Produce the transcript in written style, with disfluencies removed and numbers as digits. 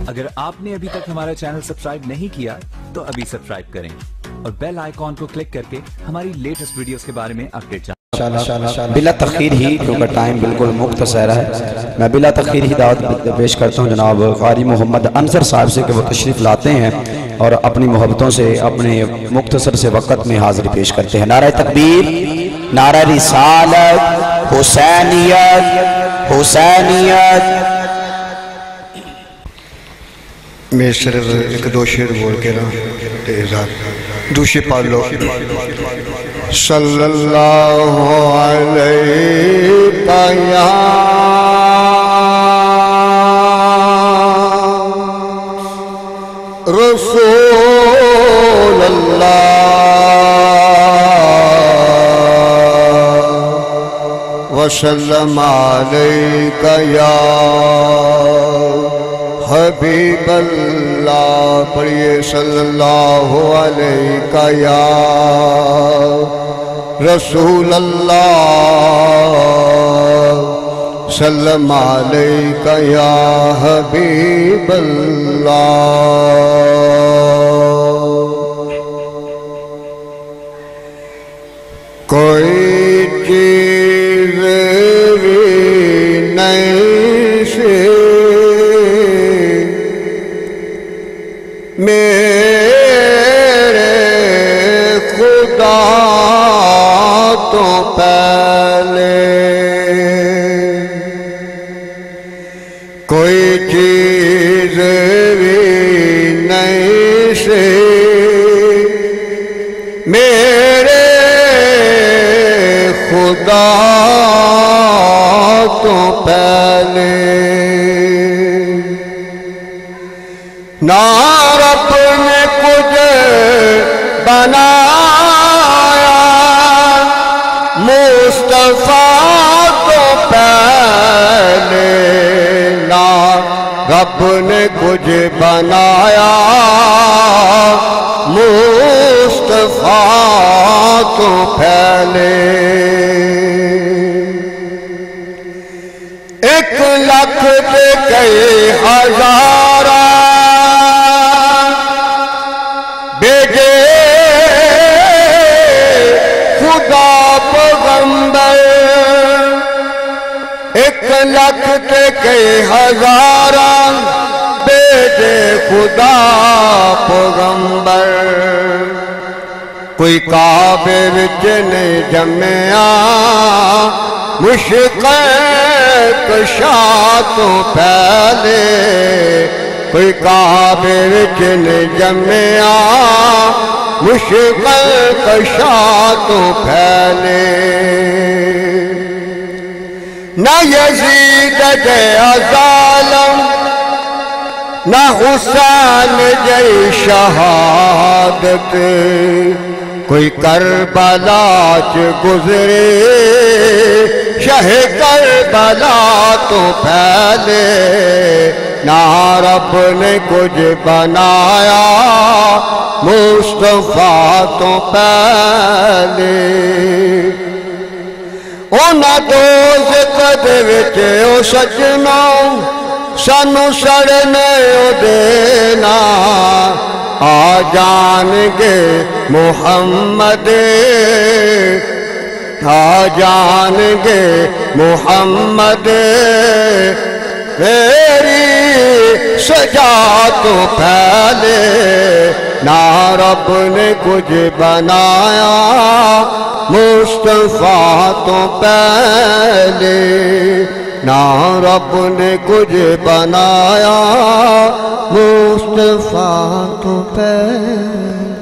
اگر آپ نے ابھی تک ہمارا چینل سبسکرائب نہیں کیا تو ابھی سبسکرائب کریں اور بیل آئیکن کو کلک کر کے ہماری لیٹسٹ ویڈیوز کے بارے میں اپڈیٹ جانیں۔ بلا تخیر ہی، کیونکہ ٹائم بالکل مختصر ہے، میں بلا تخیر ہی دعوت پیش کرتا ہوں جناب قاری محمد انصر صاحب سے کہ وہ تشریف لاتے ہیں اور اپنی محبتوں سے اپنے مختصر سے وقت میں حاضری پیش کرتے ہیں۔ نعرہ تکبیر، نعرہ رسالت، حسینیت، حسینیت۔ میں صرف ایک دو شعر بول کے نا دوشی پڑھ لو۔ صلی اللہ علیہ یا رسول اللہ وسلم علیک یا حبیب اللہ، پڑھئے صلی اللہ علیہ یا رسول اللہ، سلم علیہ یا حبیب اللہ۔ کوئی چیز بھی نہیں سے میرے خدا تو پہلے، کوئی چیز بھی نہیں سے میرے خدا تو پہلے، نہ رب نے کچھ بنایا مصطفیٰ تو پہلے، نہ رب نے کچھ بنایا مصطفیٰ تو پہلے۔ 1,00,000 کے کئی ہزار بیجے خدا پیغمبر، 1,00,000 کے کئی ہزار بیجے خدا پیغمبر، کوئی کعبے وچ نہیں جمیا مشرق کشا تو پہلے، کوئی کعبے وچ نہیں جمیا مشرق کشا تو پہلے، نہ یزید جیا ظالم نہ حسین جی شہادت، کوئی کربلا چ گزرے شہ کربلا تو پہلے، نہ رب نے کچھ بنایا مصطفیٰ تو پہلے، انہاں دوزخ دے وچ او سجنا سانو سڑنے دینا، آ جان گے محمد، آ جان گے محمد، میری سجا تو پہلے، نہ رب نے کچھ بنایا مصطفیٰ تو پہلے، نہ رب نے کچھ بنایا مصطفیٰ تو پہلے۔